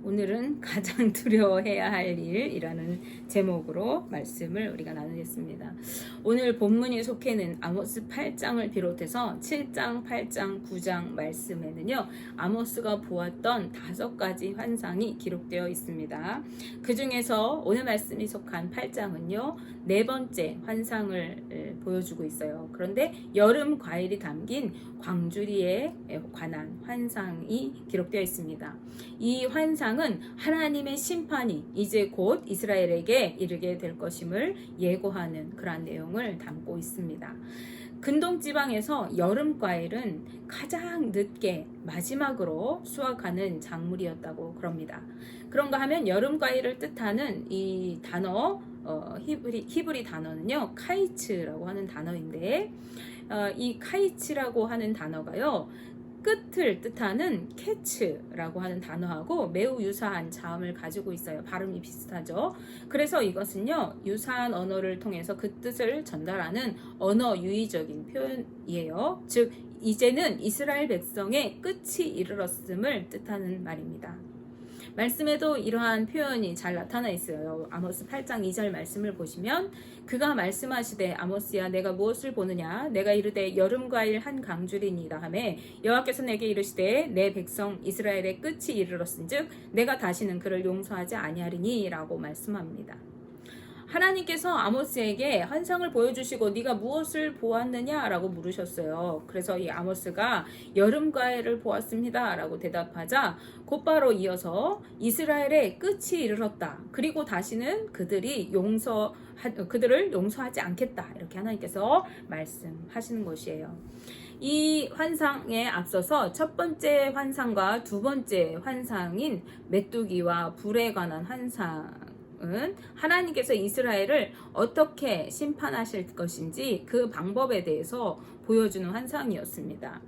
오늘은 가장 두려워해야 할 일이라는 제목으로 말씀을 우리가 나누겠습니다. 오늘 본문이 속해는 아모스 8장을 비롯해서 7장, 8장, 9장 말씀에는요, 아모스가 보았던 5가지 환상이 기록되어 있습니다. 그 중에서 오늘 말씀이 속한 8장은요, 4번째 환상을 보여주고 있어요. 그런데 여름 과일이 담긴 광주리에 관한 환상이 기록되어 있습니다. 이 환상은 하나님의 심판이 이제 곧 이스라엘에게 이르게 될 것임을 예고하는 그러한 내용을 담고 있습니다. 근동 지방에서 여름 과일은 가장 늦게 마지막으로 수확하는 작물이었다고 그럽니다. 그런가 하면 여름 과일을 뜻하는 이 단어 히브리 단어는요, 카이츠라고 하는 단어인데, 이 카이츠라고 하는 단어가요, 끝을 뜻하는 캐츠라고 하는 단어하고 매우 유사한 자음을 가지고 있어요. 발음이 비슷하죠. 그래서 이것은요, 유사한 언어를 통해서 그 뜻을 전달하는 언어 유의적인 표현이에요. 즉, 이제는 이스라엘 백성의 끝이 이르렀음을 뜻하는 말입니다. 말씀에도 이러한 표현이 잘 나타나 있어요. 아모스 8장 2절 말씀을 보시면, 그가 말씀하시되 아모스야 내가 무엇을 보느냐, 내가 이르되 여름과일 한 강줄이니이다 하매 여호와께서 내게 이르시되 내 백성 이스라엘의 끝이 이르렀은즉 내가 다시는 그를 용서하지 아니하리니 라고 말씀합니다. 하나님께서 아모스에게 환상을 보여주시고 네가 무엇을 보았느냐 라고 물으셨어요. 그래서 이 아모스가 여름 과일을 보았습니다 라고 대답하자 곧바로 이어서 이스라엘의 끝이 이르렀다. 그리고 다시는 그들을 용서하지 않겠다. 이렇게 하나님께서 말씀하시는 것이에요. 이 환상에 앞서서 첫 번째 환상과 두 번째 환상인 메뚜기와 불에 관한 환상 하나님께서 이스라엘을 어떻게 심판하실 것인지 그 방법에 대해서 보여주는 환상이었습니다.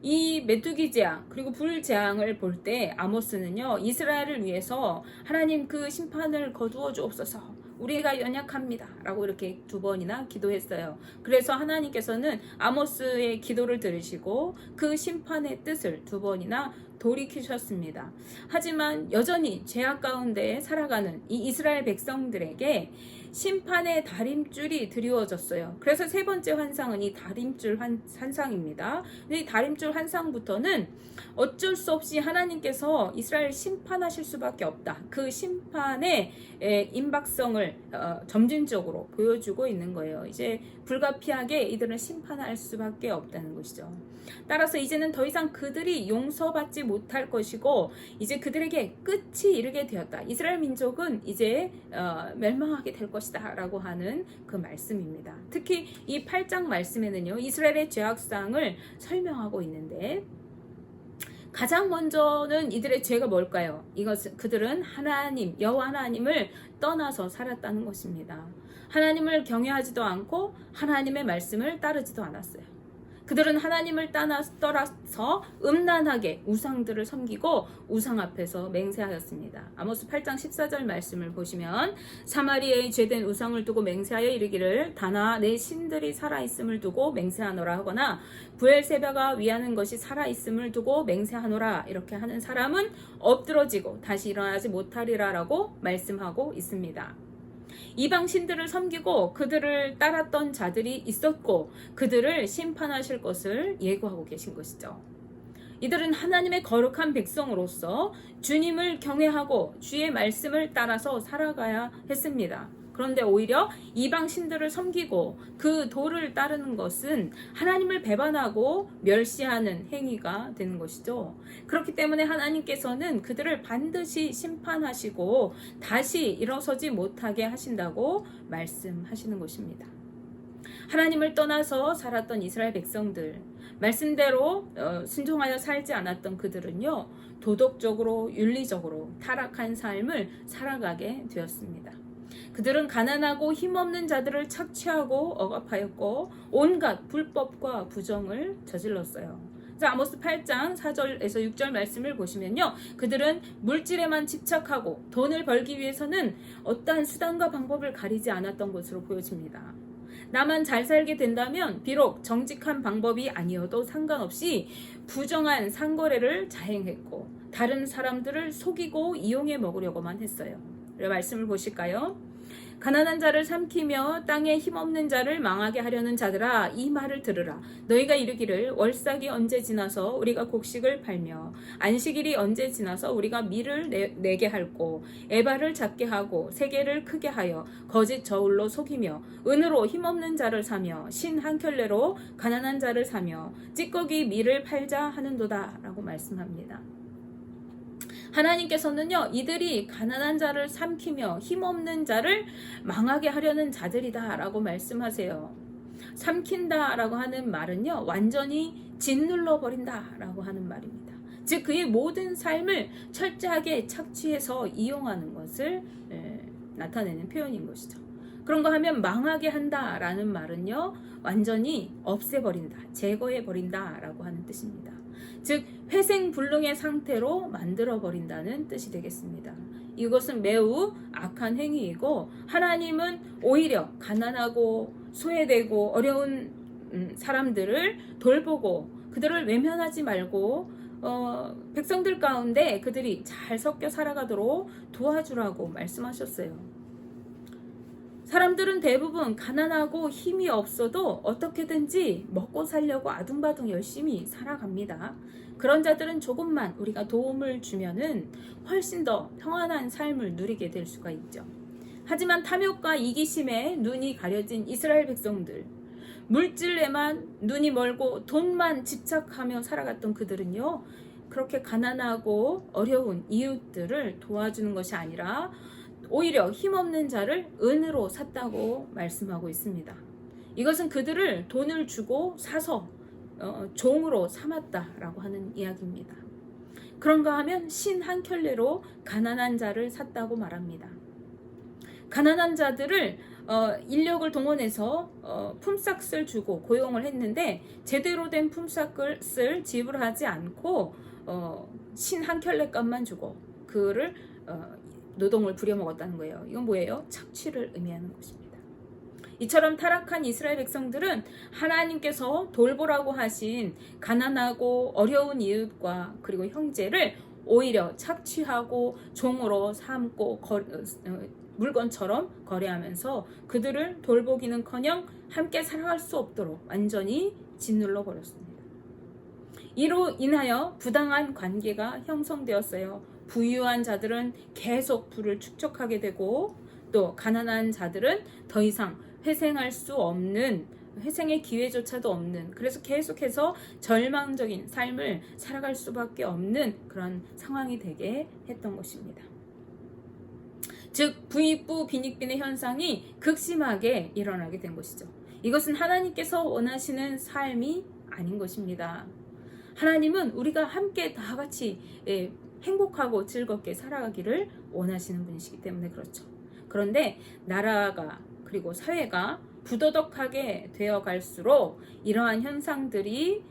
이 메뚜기 재앙 그리고 불 재앙을 볼 때 아모스는요, 이스라엘을 위해서 하나님 그 심판을 거두어 주옵소서, 우리가 연약합니다 라고 이렇게 2번이나 기도했어요. 그래서 하나님께서는 아모스의 기도를 들으시고 그 심판의 뜻을 2번이나 돌이키셨습니다. 하지만 여전히 죄악 가운데 살아가는 이 이스라엘 백성들에게 심판의 다림줄이 드리워졌어요. 그래서 세 번째 환상은 이 다림줄 환상입니다. 이 다림줄 환상부터는 어쩔 수 없이 하나님께서 이스라엘 심판하실 수밖에 없다. 그 심판의 임박성을 점진적으로 보여주고 있는 거예요. 이제 불가피하게 이들은 심판할 수밖에 없다는 것이죠. 따라서 이제는 더 이상 그들이 용서받지 못할 것이고 이제 그들에게 끝이 이르게 되었다. 이스라엘 민족은 이제 멸망하게 될 것이다 라고 하는 그 말씀입니다. 특히 이 8장 말씀에는요, 이스라엘의 죄악상을 설명하고 있는데, 가장 먼저는 이들의 죄가 뭘까요? 이것은 그들은 하나님, 여호와 하나님을 떠나서 살았다는 것입니다. 하나님을 경외하지도 않고 하나님의 말씀을 따르지도 않았어요. 그들은 하나님을 떠나서 음란하게 우상들을 섬기고 우상 앞에서 맹세하였습니다. 아모스 8장 14절 말씀을 보시면, 사마리아의 죄된 우상을 두고 맹세하여 이르기를 다나 내 신들이 살아있음을 두고 맹세하노라 하거나 브엘세바가 위하는 것이 살아있음을 두고 맹세하노라, 이렇게 하는 사람은 엎드러지고 다시 일어나지 못하리라 라고 말씀하고 있습니다. 이방 신들을 섬기고 그들을 따랐던 자들이 있었고 그들을 심판하실 것을 예고하고 계신 것이죠. 이들은 하나님의 거룩한 백성으로서 주님을 경외하고 주의 말씀을 따라서 살아가야 했습니다. 그런데 오히려 이방 신들을 섬기고 그 도를 따르는 것은 하나님을 배반하고 멸시하는 행위가 되는 것이죠. 그렇기 때문에 하나님께서는 그들을 반드시 심판하시고 다시 일어서지 못하게 하신다고 말씀하시는 것입니다. 하나님을 떠나서 살았던 이스라엘 백성들, 말씀대로 순종하여 살지 않았던 그들은요, 도덕적으로 윤리적으로 타락한 삶을 살아가게 되었습니다. 그들은 가난하고 힘없는 자들을 착취하고 억압하였고 온갖 불법과 부정을 저질렀어요. 자, 아모스 8장 4절에서 6절 말씀을 보시면요, 그들은 물질에만 집착하고 돈을 벌기 위해서는 어떠한 수단과 방법을 가리지 않았던 것으로 보여집니다. 나만 잘 살게 된다면 비록 정직한 방법이 아니어도 상관없이 부정한 상거래를 자행했고 다른 사람들을 속이고 이용해 먹으려고만 했어요. 말씀을 보실까요? 가난한 자를 삼키며 땅에 힘없는 자를 망하게 하려는 자들아, 이 말을 들으라. 너희가 이르기를 월삭이 언제 지나서 우리가 곡식을 팔며 안식일이 언제 지나서 우리가 밀을 내게 할고 에바를 작게 하고 세계를 크게 하여 거짓 저울로 속이며 은으로 힘없는 자를 사며 신 한 켤레로 가난한 자를 사며 찌꺼기 밀을 팔자 하는도다 라고 말씀합니다. 하나님께서는요, 이들이 가난한 자를 삼키며 힘없는 자를 망하게 하려는 자들이다 라고 말씀하세요. 삼킨다 라고 하는 말은요, 완전히 짓눌러 버린다 라고 하는 말입니다. 즉 그의 모든 삶을 철저하게 착취해서 이용하는 것을 나타내는 표현인 것이죠. 그런가 하면 망하게 한다 라는 말은요, 완전히 없애버린다, 제거해버린다 라고 하는 뜻입니다. 즉 회생불능의 상태로 만들어버린다는 뜻이 되겠습니다. 이것은 매우 악한 행위이고 하나님은 오히려 가난하고 소외되고 어려운 사람들을 돌보고 그들을 외면하지 말고 백성들 가운데 그들이 잘 섞여 살아가도록 도와주라고 말씀하셨어요. 사람들은 대부분 가난하고 힘이 없어도 어떻게든지 먹고 살려고 아둥바둥 열심히 살아갑니다. 그런 자들은 조금만 우리가 도움을 주면은 훨씬 더 평안한 삶을 누리게 될 수가 있죠. 하지만 탐욕과 이기심에 눈이 가려진 이스라엘 백성들, 물질에만 눈이 멀고 돈만 집착하며 살아갔던 그들은요, 그렇게 가난하고 어려운 이웃들을 도와주는 것이 아니라 오히려 힘없는 자를 은으로 샀다고 말씀하고 있습니다. 이것은 그들을 돈을 주고 사서 종으로 삼았다라고 하는 이야기입니다. 그런가 하면 신 한 켤레로 가난한 자를 샀다고 말합니다. 가난한 자들을 인력을 동원해서 품삯을 주고 고용을 했는데 제대로 된 품삯을 지불하지 않고 신 한 켤레 값만 주고 그를 노동을 부려먹었다는 거예요. 이건 뭐예요? 착취를 의미하는 것입니다. 이처럼 타락한 이스라엘 백성들은 하나님께서 돌보라고 하신 가난하고 어려운 이웃과 그리고 형제를 오히려 착취하고 종으로 삼고 물건처럼 거래하면서 그들을 돌보기는커녕 함께 살아갈 수 없도록 완전히 짓눌러 버렸습니다. 이로 인하여 부당한 관계가 형성되었어요. 부유한 자들은 계속 부를 축적하게 되고 또 가난한 자들은 더 이상 회생할 수 없는, 회생의 기회조차도 없는, 그래서 계속해서 절망적인 삶을 살아갈 수밖에 없는 그런 상황이 되게 했던 것입니다. 즉 부익부 빈익빈의 현상이 극심하게 일어나게 된 것이죠. 이것은 하나님께서 원하시는 삶이 아닌 것입니다. 하나님은 우리가 함께 다 같이 행복하고 즐겁게 살아가기를 원하시는 분이시기 때문에 그렇죠. 그런데 나라가 그리고 사회가 부도덕하게 되어 갈수록 이러한 현상들이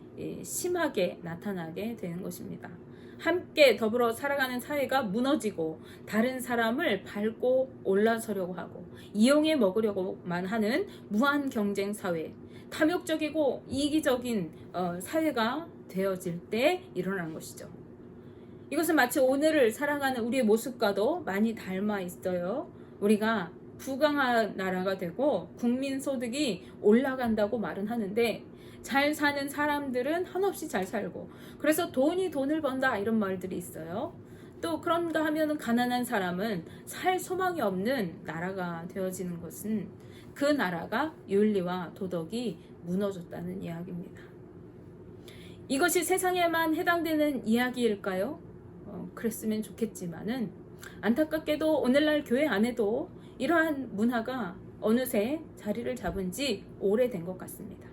심하게 나타나게 되는 것입니다. 함께 더불어 살아가는 사회가 무너지고 다른 사람을 밟고 올라서려고 하고 이용해 먹으려고만 하는 무한 경쟁 사회, 탐욕적이고 이기적인 사회가 되어질 때 일어난 것이죠. 이것은 마치 오늘을 살아가는 우리의 모습과도 많이 닮아 있어요. 우리가 부강한 나라가 되고 국민 소득이 올라간다고 말은 하는데 잘 사는 사람들은 한없이 잘 살고 그래서 돈이 돈을 번다 이런 말들이 있어요. 또 그런가 하면 가난한 사람은 살 소망이 없는 나라가 되어지는 것은 그 나라가 윤리와 도덕이 무너졌다는 이야기입니다. 이것이 세상에만 해당되는 이야기일까요? 그랬으면 좋겠지만은 안타깝게도 오늘날 교회 안에도 이러한 문화가 어느새 자리를 잡은 지 오래된 것 같습니다.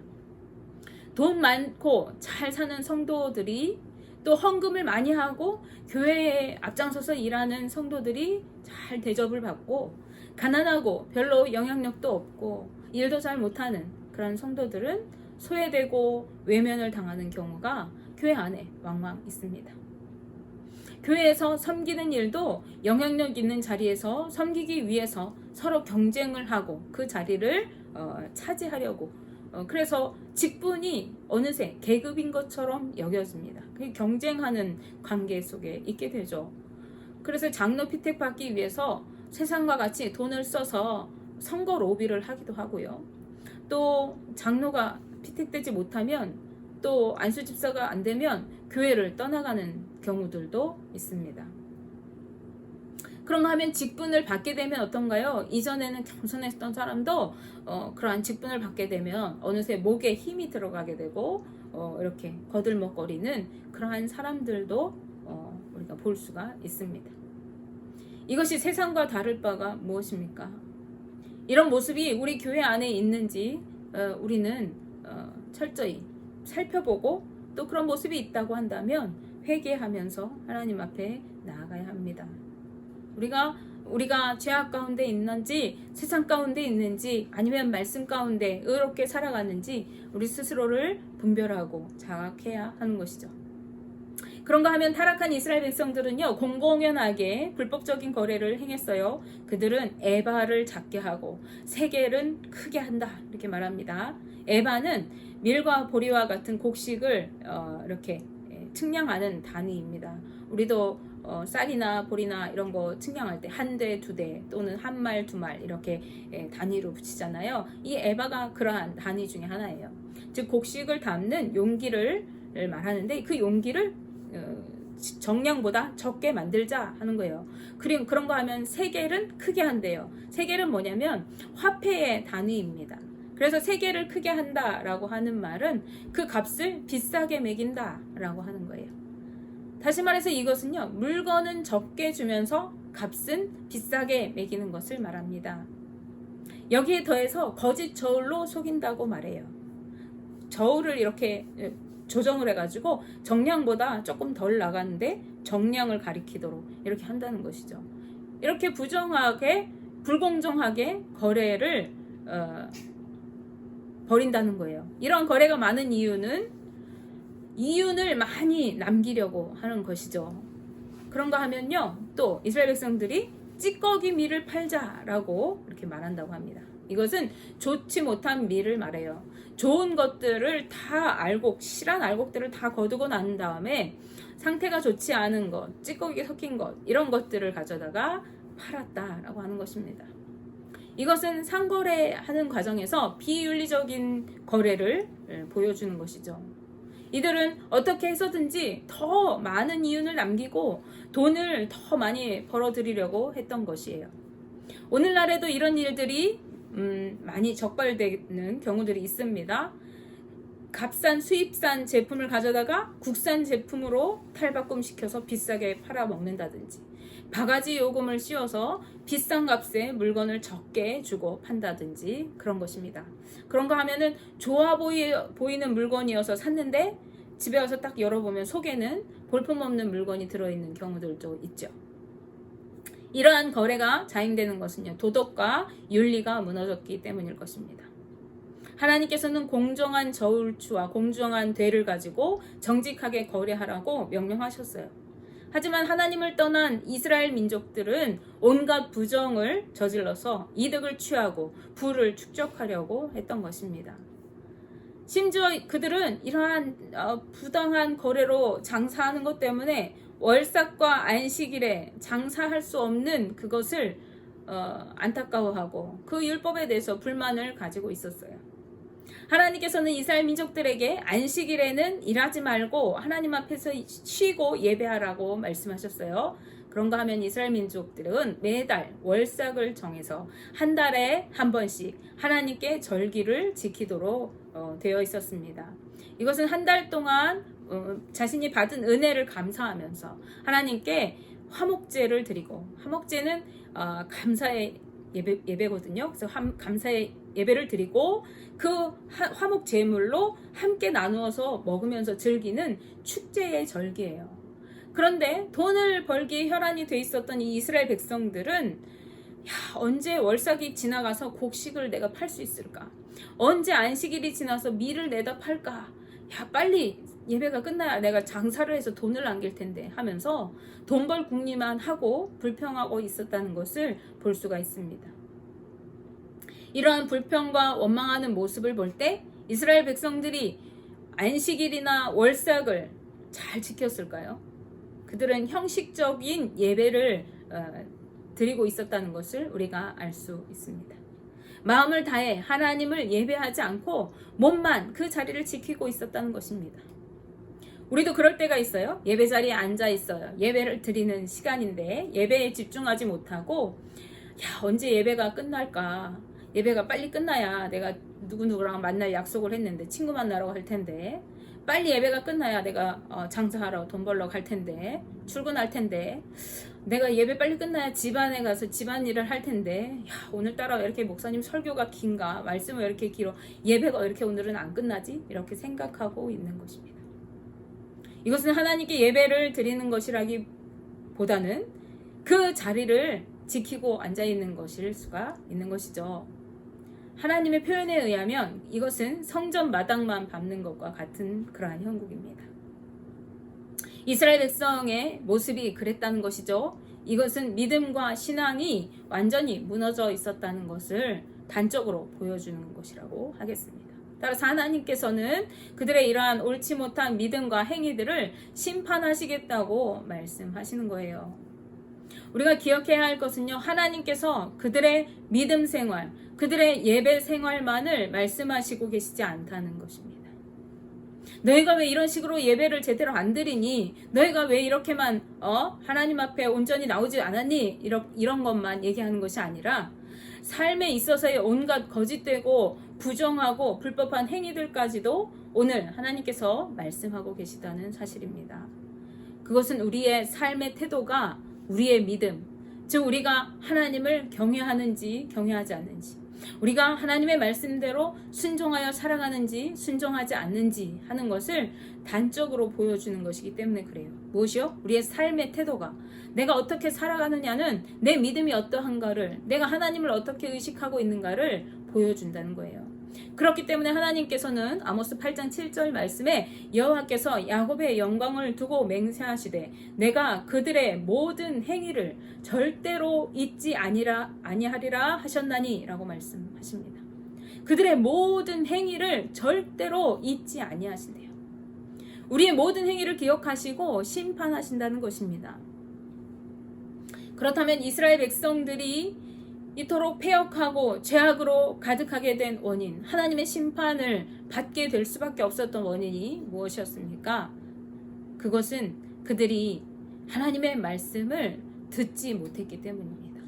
돈 많고 잘 사는 성도들이 또 헌금을 많이 하고 교회에 앞장서서 일하는 성도들이 잘 대접을 받고 가난하고 별로 영향력도 없고 일도 잘 못하는 그런 성도들은 소외되고 외면을 당하는 경우가 교회 안에 왕왕 있습니다. 교회에서 섬기는 일도 영향력 있는 자리에서 섬기기 위해서 서로 경쟁을 하고 그 자리를 차지하려고 그래서 직분이 어느새 계급인 것처럼 여겨집니다. 경쟁하는 관계 속에 있게 되죠. 그래서 장로 피택 받기 위해서 세상과 같이 돈을 써서 선거 로비를 하기도 하고요. 또 장로가 피택되지 못하면 또 안수 집사가 안 되면 교회를 떠나가는 경우들도 있습니다. 그런가 하면 직분을 받게 되면 어떤가요? 이전에는 겸손했던 사람도 그러한 직분을 받게 되면 어느새 목에 힘이 들어가게 되고 이렇게 거들먹거리는 그러한 사람들도 우리가 볼 수가 있습니다. 이것이 세상과 다를 바가 무엇입니까? 이런 모습이 우리 교회 안에 있는지 우리는 철저히 살펴보고 또 그런 모습이 있다고 한다면 회개하면서 하나님 앞에 나아가야 합니다. 우리가 죄악 가운데 있는지 세상 가운데 있는지 아니면 말씀 가운데 의롭게 살아가는지 우리 스스로를 분별하고 자각해야 하는 것이죠. 그런가 하면 타락한 이스라엘 백성들은요 공공연하게 불법적인 거래를 행했어요. 그들은 에바를 작게 하고 세겔은 크게 한다 이렇게 말합니다. 에바는 밀과 보리와 같은 곡식을 이렇게 측량하는 단위입니다. 우리도 쌀이나 보리나 이런 거 측량할 때 한 대, 두 대 또는 한 말, 두 말 이렇게 단위로 붙이잖아요. 이 에바가 그러한 단위 중에 하나예요. 즉 곡식을 담는 용기를 말하는데 그 용기를 정량보다 적게 만들자 하는 거예요. 그리고 그런 거 하면 세겔은 크게 한대요. 세겔은 뭐냐면 화폐의 단위입니다. 그래서 세겔을 크게 한다라고 하는 말은 그 값을 비싸게 매긴다라고 하는 거예요. 다시 말해서 이것은요 물건은 적게 주면서 값은 비싸게 매기는 것을 말합니다. 여기에 더해서 거짓 저울로 속인다고 말해요. 저울을 이렇게 조정을 해가지고 정량보다 조금 덜 나가는데 정량을 가리키도록 이렇게 한다는 것이죠. 이렇게 부정하게 불공정하게 거래를 벌인다는 거예요. 이런 거래가 많은 이유는 이윤을 많이 남기려고 하는 것이죠. 그런가 하면요 또 이스라엘 백성들이 찌꺼기 밀을 팔자라고 이렇게 말한다고 합니다. 이것은 좋지 못한 밀을 말해요. 좋은 것들을 다 실한 알곡들을 다 거두고 난 다음에 상태가 좋지 않은 것, 찌꺼기 섞인 것 이런 것들을 가져다가 팔았다라고 하는 것입니다. 이것은 상거래하는 과정에서 비윤리적인 거래를 보여주는 것이죠. 이들은 어떻게 해서든지 더 많은 이윤을 남기고 돈을 더 많이 벌어들이려고 했던 것이에요. 오늘날에도 이런 일들이 많이 적발되는 경우들이 있습니다. 값싼 수입산 제품을 가져다가 국산 제품으로 탈바꿈시켜서 비싸게 팔아먹는다든지 바가지 요금을 씌워서 비싼 값에 물건을 적게 주고 판다든지 그런 것입니다. 그런가 하면은 좋아 보이는 물건이어서 샀는데 집에 와서 딱 열어보면 속에는 볼품없는 물건이 들어있는 경우들도 있죠. 이러한 거래가 자행되는 것은요 도덕과 윤리가 무너졌기 때문일 것입니다. 하나님께서는 공정한 저울추와 공정한 대를 가지고 정직하게 거래하라고 명령하셨어요. 하지만 하나님을 떠난 이스라엘 민족들은 온갖 부정을 저질러서 이득을 취하고 부를 축적하려고 했던 것입니다. 심지어 그들은 이러한 부당한 거래로 장사하는 것 때문에 월삭과 안식일에 장사할 수 없는 그것을 안타까워하고 그 율법에 대해서 불만을 가지고 있었어요. 하나님께서는 이스라엘 민족들에게 안식일에는 일하지 말고 하나님 앞에서 쉬고 예배하라고 말씀하셨어요. 그런가 하면 이스라엘 민족들은 매달 월삭을 정해서 한 달에 한 번씩 하나님께 절기를 지키도록 되어 있었습니다. 이것은 한 달 동안 자신이 받은 은혜를 감사하면서 하나님께 화목제를 드리고, 화목제는 감사의 예배거든요. 그래서 감사의 예배를 드리고 그 화목 제물로 함께 나누어서 먹으면서 즐기는 축제의 절기예요. 그런데 돈을 벌기에 혈안이 돼 있었던 이 이스라엘 백성들은 언제 월삭이 지나가서 곡식을 내가 팔 수 있을까? 언제 안식일이 지나서 밀을 내다 팔까? 야, 빨리 예배가 끝나야 내가 장사를 해서 돈을 남길 텐데 하면서 돈 벌 궁리만 하고 불평하고 있었다는 것을 볼 수가 있습니다. 이러한 불평과 원망하는 모습을 볼 때 이스라엘 백성들이 안식일이나 월삭을 잘 지켰을까요? 그들은 형식적인 예배를 드리고 있었다는 것을 우리가 알 수 있습니다. 마음을 다해 하나님을 예배하지 않고 몸만 그 자리를 지키고 있었다는 것입니다. 우리도 그럴 때가 있어요. 예배 자리에 앉아 있어요. 예배를 드리는 시간인데 예배에 집중하지 못하고 언제 예배가 끝날까? 예배가 빨리 끝나야 내가 누구누구랑 만날 약속을 했는데 친구 만나러 갈 텐데 빨리 예배가 끝나야 내가 장사하러 돈 벌러 갈 텐데 출근할 텐데 내가 예배 빨리 끝나야 집안에 가서 집안일을 할 텐데 오늘따라 왜 이렇게 목사님 설교가 긴가? 말씀은 왜 이렇게 길어? 예배가 왜 이렇게 오늘은 안 끝나지? 이렇게 생각하고 있는 것입니다. 이것은 하나님께 예배를 드리는 것이라기보다는 그 자리를 지키고 앉아있는 것일 수가 있는 것이죠. 하나님의 표현에 의하면 이것은 성전 마당만 밟는 것과 같은 그러한 형국입니다. 이스라엘 백성의 모습이 그랬다는 것이죠. 이것은 믿음과 신앙이 완전히 무너져 있었다는 것을 단적으로 보여주는 것이라고 하겠습니다. 따라서 하나님께서는 그들의 이러한 옳지 못한 믿음과 행위들을 심판하시겠다고 말씀하시는 거예요. 우리가 기억해야 할 것은요, 하나님께서 그들의 믿음 생활, 그들의 예배 생활만을 말씀하시고 계시지 않다는 것입니다. 너희가 왜 이런 식으로 예배를 제대로 안 드리니? 너희가 왜 이렇게만 하나님 앞에 온전히 나오지 않았니? 이런 것만 얘기하는 것이 아니라 삶에 있어서의 온갖 거짓되고 부정하고 불법한 행위들까지도 오늘 하나님께서 말씀하고 계시다는 사실입니다. 그것은 우리의 삶의 태도가 우리의 믿음, 즉 우리가 하나님을 경외하는지 경외하지 않는지, 우리가 하나님의 말씀대로 순종하여 살아가는지 순종하지 않는지 하는 것을 단적으로 보여주는 것이기 때문에 그래요. 무엇이요? 우리의 삶의 태도가, 내가 어떻게 살아가느냐는 내 믿음이 어떠한가를, 내가 하나님을 어떻게 의식하고 있는가를 보여준다는 거예요. 그렇기 때문에 하나님께서는 아모스 8장 7절 말씀에 여호와께서 야곱의 영광을 두고 맹세하시되 내가 그들의 모든 행위를 절대로 잊지 아니하리라 하셨나니 라고 말씀하십니다. 그들의 모든 행위를 절대로 잊지 아니하신대요. 우리의 모든 행위를 기억하시고 심판하신다는 것입니다. 그렇다면 이스라엘 백성들이 이토록 패역하고 죄악으로 가득하게 된 원인, 하나님의 심판을 받게 될 수밖에 없었던 원인이 무엇이었습니까? 그것은 그들이 하나님의 말씀을 듣지 못했기 때문입니다.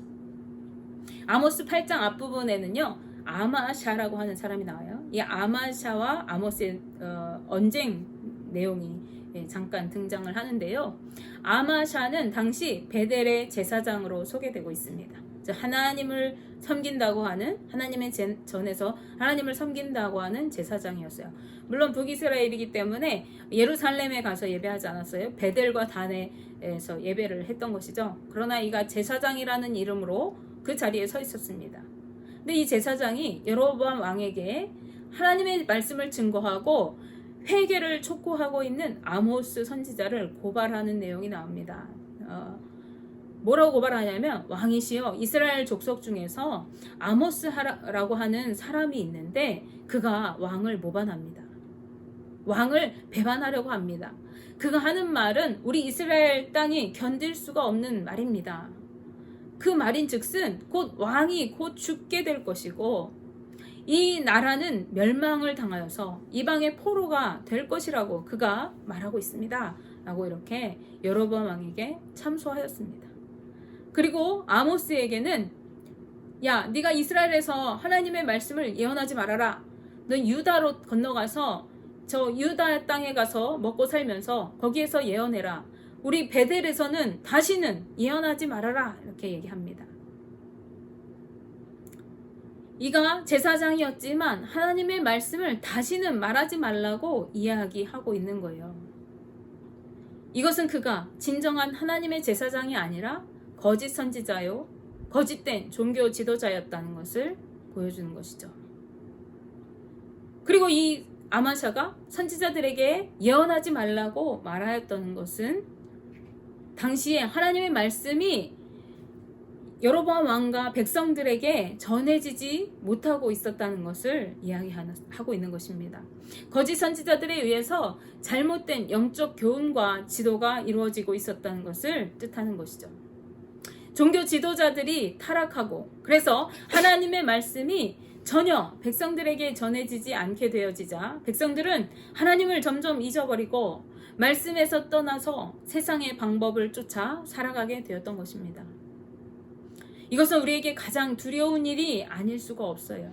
아모스 8장 앞부분에는요, 아마샤라고 하는 사람이 나와요. 이 아마샤와 아모스의 언쟁 내용이 잠깐 등장을 하는데요. 아마샤는 당시 베델의 제사장으로 소개되고 있습니다. 하나님을 섬긴다고 하는, 하나님의 전에서 하나님을 섬긴다고 하는 제사장이었어요. 물론 북이스라엘이기 때문에 예루살렘에 가서 예배하지 않았어요. 베델과 단에서 예배를 했던 것이죠. 그러나 이가 제사장이라는 이름으로 그 자리에 서 있었습니다. 근데 이 제사장이 여로보암 왕에게 하나님의 말씀을 증거하고 회개를 촉구하고 있는 아모스 선지자를 고발하는 내용이 나옵니다. 뭐라고 고발하냐면, 왕이시여, 이스라엘 족속 중에서 아모스라고 하는 사람이 있는데 그가 왕을 모반합니다. 왕을 배반하려고 합니다. 그가 하는 말은 우리 이스라엘 땅이 견딜 수가 없는 말입니다. 그 말인즉슨 곧 왕이 곧 죽게 될 것이고 이 나라는 멸망을 당하여서 이방의 포로가 될 것이라고 그가 말하고 있습니다. 라고 이렇게 여로보암 왕에게 참소하였습니다. 그리고 아모스에게는 야, 네가 이스라엘에서 하나님의 말씀을 예언하지 말아라. 넌 유다로 건너가서 저 유다 땅에 가서 먹고 살면서 거기에서 예언해라. 우리 베델에서는 다시는 예언하지 말아라. 이렇게 얘기합니다. 이가 제사장이었지만 하나님의 말씀을 다시는 말하지 말라고 이야기하고 있는 거예요. 이것은 그가 진정한 하나님의 제사장이 아니라 거짓 선지자요, 거짓된 종교 지도자였다는 것을 보여주는 것이죠. 그리고 이 아마샤가 선지자들에게 예언하지 말라고 말하였던 것은 당시에 하나님의 말씀이 여로보암 왕과 백성들에게 전해지지 못하고 있었다는 것을 이야기하고 있는 것입니다. 거짓 선지자들에 의해서 잘못된 영적 교훈과 지도가 이루어지고 있었다는 것을 뜻하는 것이죠. 종교 지도자들이 타락하고 그래서 하나님의 말씀이 전혀 백성들에게 전해지지 않게 되어지자 백성들은 하나님을 점점 잊어버리고 말씀에서 떠나서 세상의 방법을 쫓아 살아가게 되었던 것입니다. 이것은 우리에게 가장 두려운 일이 아닐 수가 없어요.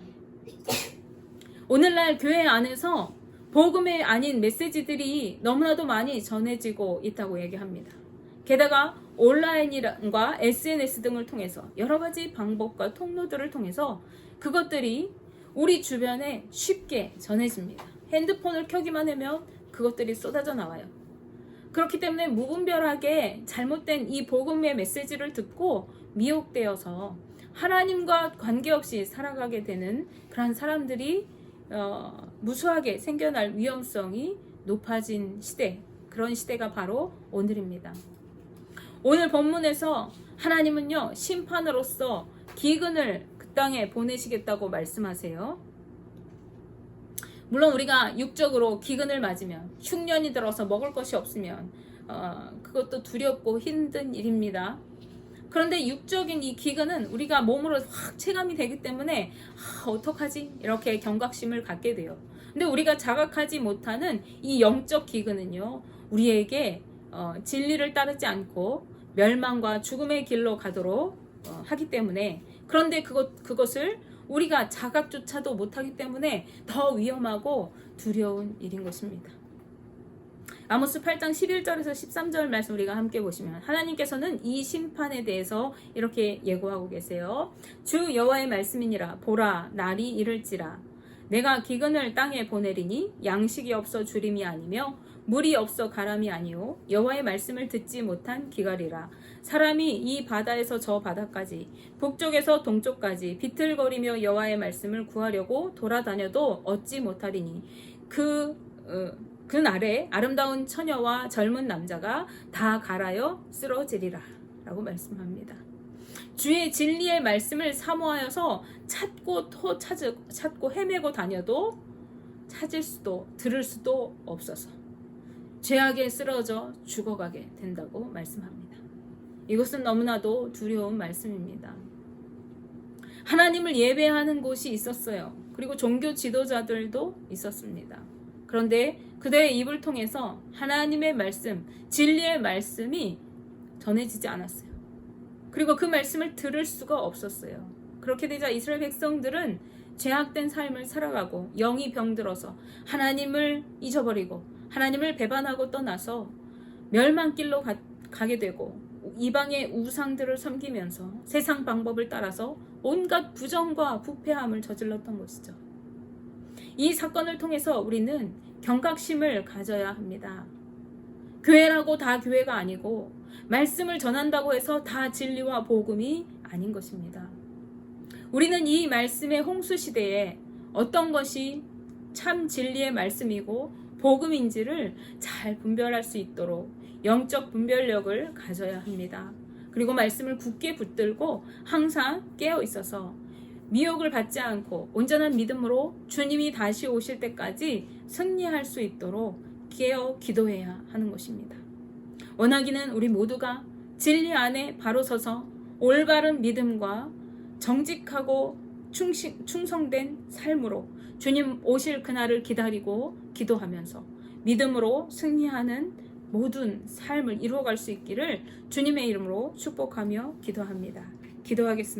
오늘날 교회 안에서 복음이 아닌 메시지들이 너무나도 많이 전해지고 있다고 얘기합니다. 게다가 온라인과 SNS 등을 통해서 여러 가지 방법과 통로들을 통해서 그것들이 우리 주변에 쉽게 전해집니다. 핸드폰을 켜기만 하면 그것들이 쏟아져 나와요. 그렇기 때문에 무분별하게 잘못된 이 복음의 메시지를 듣고 미혹되어서 하나님과 관계없이 살아가게 되는 그런 사람들이 무수하게 생겨날 위험성이 높아진 시대, 그런 시대가 바로 오늘입니다. 오늘 본문에서 하나님은요, 심판으로서 기근을 그 땅에 보내시겠다고 말씀하세요. 물론 우리가 육적으로 기근을 맞으면 흉년이 들어서 먹을 것이 없으면 그것도 두렵고 힘든 일입니다. 그런데 육적인 이 기근은 우리가 몸으로 확 체감이 되기 때문에 어떡하지? 이렇게 경각심을 갖게 돼요. 근데 우리가 자각하지 못하는 이 영적 기근은요, 우리에게 진리를 따르지 않고 멸망과 죽음의 길로 가도록 하기 때문에, 그런데 그것을 우리가 자각조차도 못하기 때문에 더 위험하고 두려운 일인 것입니다. 아모스 8장 11절에서 13절 말씀 우리가 함께 보시면 하나님께서는 이 심판에 대해서 이렇게 예고하고 계세요. 주 여호와의 말씀이니라. 보라, 날이 이를지라. 내가 기근을 땅에 보내리니 양식이 없어 주림이 아니며 물이 없어 가람이 아니요 여호와의 말씀을 듣지 못한 기갈이라. 사람이 이 바다에서 저 바다까지 북쪽에서 동쪽까지 비틀거리며 여호와의 말씀을 구하려고 돌아다녀도 얻지 못하리니 그날에 아름다운 처녀와 젊은 남자가 다 갈아여 쓰러지리라 라고 말씀합니다. 주의 진리의 말씀을 사모하여서 찾고 헤매고 다녀도 찾을 수도 들을 수도 없어서 죄악에 쓰러져 죽어가게 된다고 말씀합니다. 이것은 너무나도 두려운 말씀입니다. 하나님을 예배하는 곳이 있었어요. 그리고 종교 지도자들도 있었습니다. 그런데 그들의 입을 통해서 하나님의 말씀, 진리의 말씀이 전해지지 않았어요. 그리고 그 말씀을 들을 수가 없었어요. 그렇게 되자 이스라엘 백성들은 죄악된 삶을 살아가고 영이 병들어서 하나님을 잊어버리고 하나님을 배반하고 떠나서 멸망길로 가게 되고 이방의 우상들을 섬기면서 세상 방법을 따라서 온갖 부정과 부패함을 저질렀던 것이죠. 이 사건을 통해서 우리는 경각심을 가져야 합니다. 교회라고 다 교회가 아니고 말씀을 전한다고 해서 다 진리와 복음이 아닌 것입니다. 우리는 이 말씀의 홍수 시대에 어떤 것이 참 진리의 말씀이고 복음인지를 잘 분별할 수 있도록 영적 분별력을 가져야 합니다. 그리고 말씀을 굳게 붙들고 항상 깨어 있어서 미혹을 받지 않고 온전한 믿음으로 주님이 다시 오실 때까지 승리할 수 있도록 깨어 기도해야 하는 것입니다. 원하기는 우리 모두가 진리 안에 바로 서서 올바른 믿음과 정직하고 충성된 삶으로 주님 오실 그날을 기다리고 기도하면서 믿음으로 승리하는 모든 삶을 이루어갈 수 있기를 주님의 이름으로 축복하며 기도합니다. 기도하겠습니다.